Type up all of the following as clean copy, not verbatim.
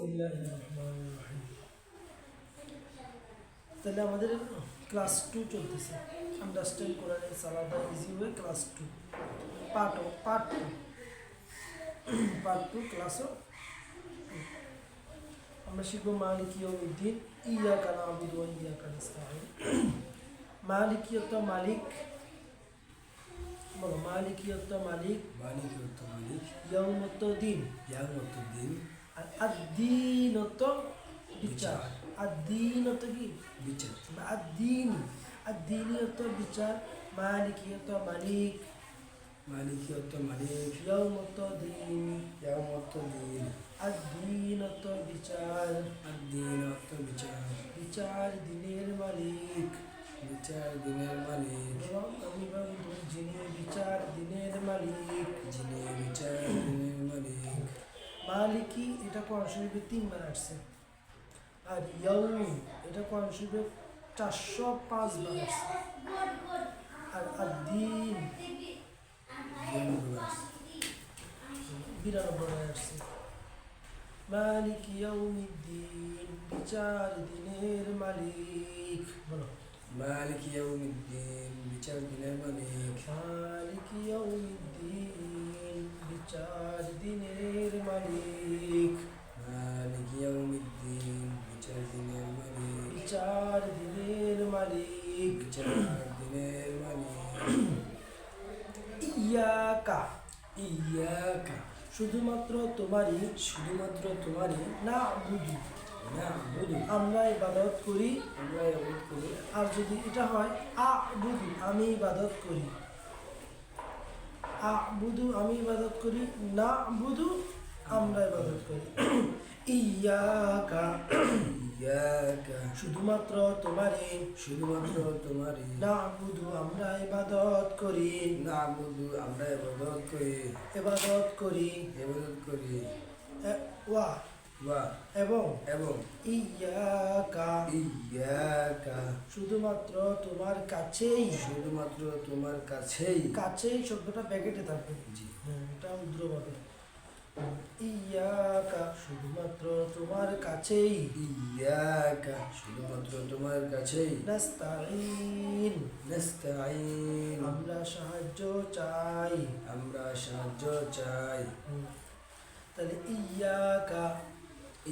বিসমিল্লাহিররহমানিররহিম। তাহলে আমাদের ক্লাস 2 চলতেছে, আন্ডারস্ট্যান্ড কোরআনের সালাহ the easy way, class 2 part 2 ক্লাসও আমরা শিখব মালিক ইয়াউমিদ্দিন, ইয়াকা না'বুদু ওয়া ইয়াকা নাস্তাঈন। মালিক অর্থ মালিক, বলো মালিক অর্থ মালিক, মালিক অর্থ মালিক, ইয়াউম অর্থ দিন, ইয়াম অর্থ দিন, আর আদ-দীন অর্থ বিচার। আদ-দীন অর্থ কি? বিচার। আদ-দীন অর্থ বিচার। মালিক অর্থ মালিক, মালিক অর্থ মালিক, ইয়াউম অর্থ দিন, ইয়াম অর্থ দিন, আদ-দীন অর্থ বিচার। আর দিন অর্থ বিচার। বিচার দিনের মালিক, বিচার দিনের মালিক, আমি বন্ধু যিনি বিচার দিনের মালিক। যিনি বিচার দিনের মালিক। মালিকি এটা কোরআন শরীফে 3 বার আসছে, আর ইয়াউম এটা কোরআন শরীফে 405 বার আসছে, আর আদ-দীন 92 বার আসছে। মালিক ইয়াউমিদ্দিন, বিচার দিনের মালিক। বলো মালিক ইয়াউমিদ্দিন, বিচার দিনের মালিক। মালিক ইয়াউমিদ্দিন, বিচার দিনের মালিক। মালিক ইয়াউমিদ্দিন, বিচার দিনের মালিক। বিচার দিনের মালিক। বিচার দিনের মালিক। ইয়াকা, ইয়াকা, শুধুমাত্র তোমারই, শুধুমাত্র তোমারই না বুধু না বুধু আমরা ইবাদত করি। আমরা ইবাদত করি। আর যদি এটা হয় আ বুধু আমি ইবাদত করি, আ বুধু আমি ইবাদত করি, না বুধু আমরা ইবাদত করি। ইয়াকা, ইয়াকা, শুধুমাত্র তোমারই, শুধুমাত্র তোমারই। না বুধু আমরা ইবাদত করি, না বুধু আমরা ইবাদত করি। ইবাদত করি। ইবাদত করি। ওয়া বা এবং এবং ইয়াকা, ইয়াকা, শুধুমাত্র তোমার কাছেই। শুধুমাত্র তোমার কাছেই। কাছেই শব্দটা ব্যাকেটে থাকবে, জি। এটা উদ্রভাবে। ইয়াকা, শুধুমাত্র তোমার কাছেই। ইয়াকা, শুধুমাত্র তোমার কাছেই। নাস্তাঈন, নাস্তাঈন, আমরা সাহায্য চাই। আমরা সাহায্য চাই। তাহলে ইয়াকা,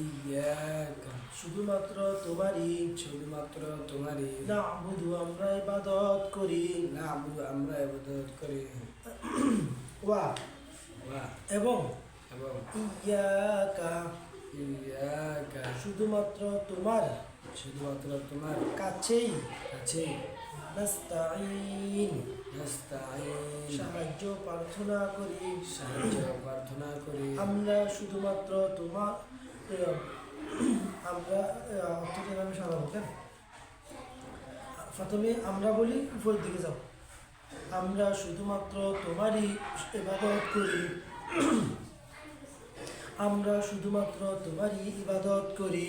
ইয়াকা, শুধুমাত্র তোমারই, শুধুমাত্র তোমারই। না'বুদু আমরা ইবাদত করি। না বুধু আমরা ইবাদত করি। ওয়া বা এবং এবং ইয়াকা, ইয়াকা, শুধুমাত্র তোমার শুধুমাত্র তোমার কাছেই। কাছেই। নাস্তাঈন, নাস্তাঈন, সাহায্য প্রার্থনা করি। সাহায্য প্রার্থনা করি। আমরা শুধুমাত্র তোমার আমরা অর্থটা আমি সাজাবো কেন? প্রথমে আমরা বলি, উপরের দিকে যাও। আমরা শুধুমাত্র তোমারই ইবাদত করি। আমরা শুধুমাত্র তোমারই ইবাদত করি।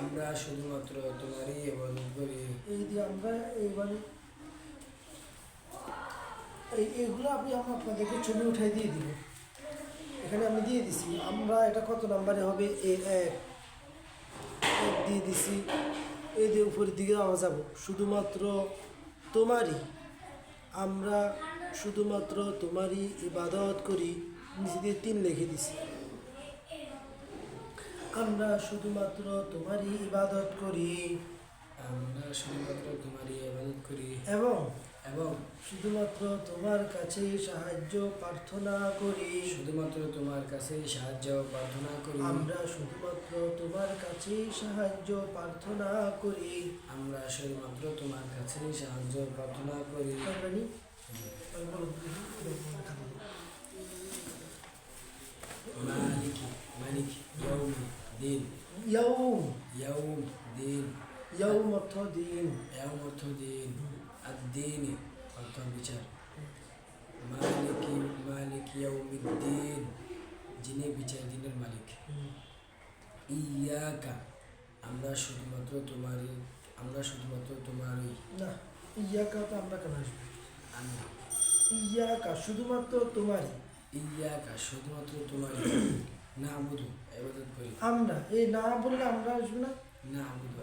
আমরা শুধুমাত্র তোমারই ইবাদত করি। এই দিয়ে আমরা এইবারে এইগুলো আমরা আপনাদেরকে ছবি উঠাই দিয়ে দিব। এখানে আমি দিয়ে দিছি, আমরা এটা কত নাম্বারে হবে? এক দিয়ে দিছি। এই দিয়ে উপরের দিকে আমরা যাব, শুধুমাত্র তোমারই, আমরা শুধুমাত্র তোমারই ইবাদত করি। নিচে দিয়ে 3 লিখে দিছি। আমরা শুধুমাত্র তোমারই ইবাদত করি আমরা শুধুমাত্র তোমারই ইবাদত করি। এবং এবং শুধুমাত্র তোমার কাছে সাহায্য প্রার্থনা করি। শুধুমাত্র তোমার কাছে সাহায্য প্রার্থনা করি। আমরা শুধুমাত্র তোমার কাছে সাহায্য প্রার্থনা করি। আমরা শুধুমাত্র তোমার কাছে সাহায্য প্রার্থনা করি। তারপরে মালিক, মালিক ইয়াউম দিন, ইয়াউম, ইয়াউম দিন, ইয়াউম অর্থ দিন, ইয়াউম অর্থ দিন, আর দিন অর্থ বিচার। মালিক, মালিক ইয়াউমিদ্দিন, যিনি বিচার দিনের মালিক। ইয়াকা, আমরা শুধুমাত্র তোমারই, আমরা শুধুমাত্র তোমারই। না ইয়াকা তো আমরা কেন আসবো? আমরা ইয়াকা শুধুমাত্র তোমারই, ইয়াকা, শুধুমাত্র তোমারই। না আবুদু ইবাদত করি আমরা এই না বললে আমরা আসবে না, না আবুদু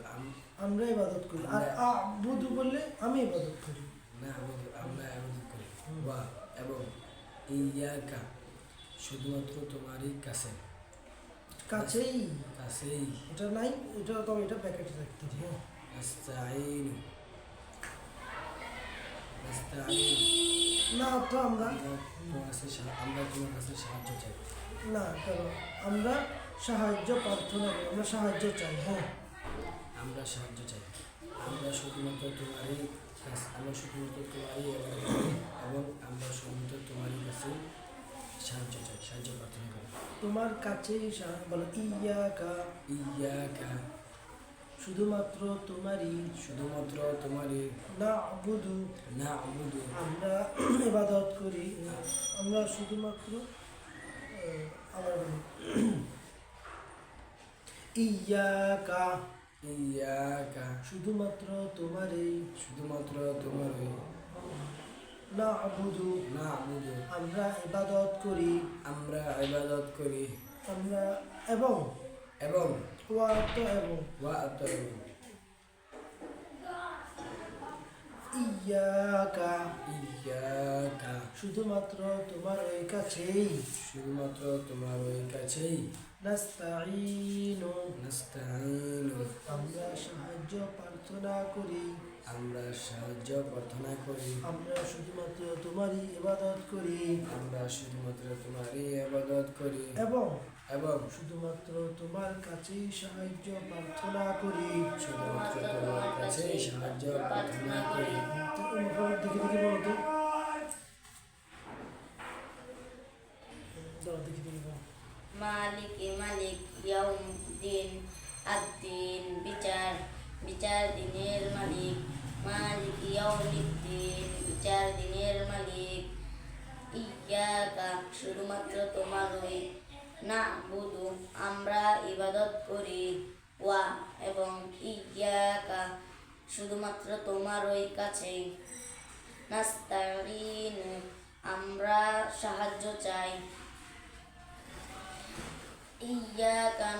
আমরা ইবাদত করি। আর আবুদু বললে আমি ইবাদত করি। না আবুদু আমরা ইবাদত করি ওয়া এবং ইয়াকা শুধুমাত্র তোমারই কাছে কাছেই কাছেই এটা নাই, এটা তো এটা প্যাকেটে রাখতে হবে। হ্যাঁ নাস্তাইনু নাস্তাইনু না তো আমরা আমরা তোমার কাছে সাহায্য চাই না কেন, আমরা সাহায্য প্রার্থনা করি, আমরা সাহায্য চাই। হ্যাঁ আমরা সাহায্য চাই আমরা শুধুমাত্র তোমারই কাছে আমরা শুধুমাত্র তোমারই ইবাদত করি এবং আমরা শুধুমাত্র তোমারই কাছে সাহায্য চাই সাহায্য প্রার্থনা করি তোমার কাছেই বলো ইয়াকা, ইয়াকা শুধুমাত্র তোমারই, শুধুমাত্র তোমারই না আবুদু না আবুদু আমরা ইবাদত করি, আমরা শুধুমাত্র আবার বলি ইয়াকা ইয়াকা শুধুমাত্র তোমারই, শুধুমাত্র তোমারই না আবুদু না আবুদু আমরা ইবাদত করি, আমরা ইবাদত করি আমরা এবং এবং ওয়া তো এবং ওয়া আতাউ ইয়াকা ইয়াকা শুধুমাত্র তোমার ওই কাছেই, শুধুমাত্র তোমার ওই কাছেই নাস্তাঈনু নাস্তাইনু আমরা সাহায্য প্রার্থনা করি, আমরা সাহায্য প্রার্থনা করি আমরা শুধুমাত্র তোমারই ইবাদত করি আমরা শুধুমাত্র তোমারই ইবাদত করি এবং এবং শুধুমাত্র তোমার কাছেই সাহায্য প্রার্থনা করি। শুধুমাত্র তোমার কাছেই সাহায্য প্রার্থনা করি তো এরপর দেখে দেখে বলো তো, দাঁড়াও দেখে দেখে বলো। মালিক ইয়াউমদ্দিন আদ্দিন বিচার দিনের মালিক, মালিক ইয়াউমিদ্দিন বিচার দিনের মালিক, ইয়াকা শুধুমাত্র তোমারই, না'বুদু আমরা ইবাদত করি, ওয়া এবং ইয়াকা শুধুমাত্র তোমারই কাছেই, নাস্তাঈনু আমরা সাহায্য চাই, ইয়্যাকা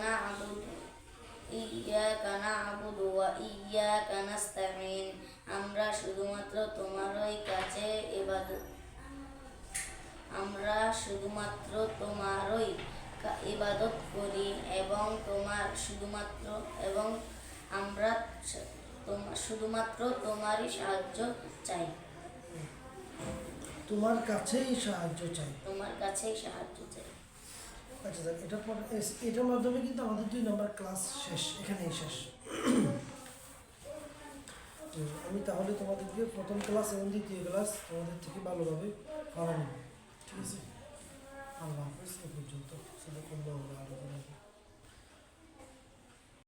না'বুদু ওয়া ইয়্যাকা নাস্তাঈন আমরা শুধুমাত্র তোমারই কাছে ইবাদত করি এবং আমরা শুধুমাত্র তোমারই সাহায্য চাই, তোমার কাছেই সাহায্য চাই। তোমার কাছেই সাহায্য চাই। আচ্ছা স্যার, এটার পর এটার মাধ্যমে কিন্তু আমাদের 2 নম্বর ক্লাস শেষ, এখানেই শেষ। তো আমি তাহলে তোমাদেরকে প্রথম ক্লাস এবং দ্বিতীয় ক্লাস তোমাদের থেকে ভালোভাবে করানো, ঠিক আছে? আল্লাহ হাফেজ, এ পর্যন্ত।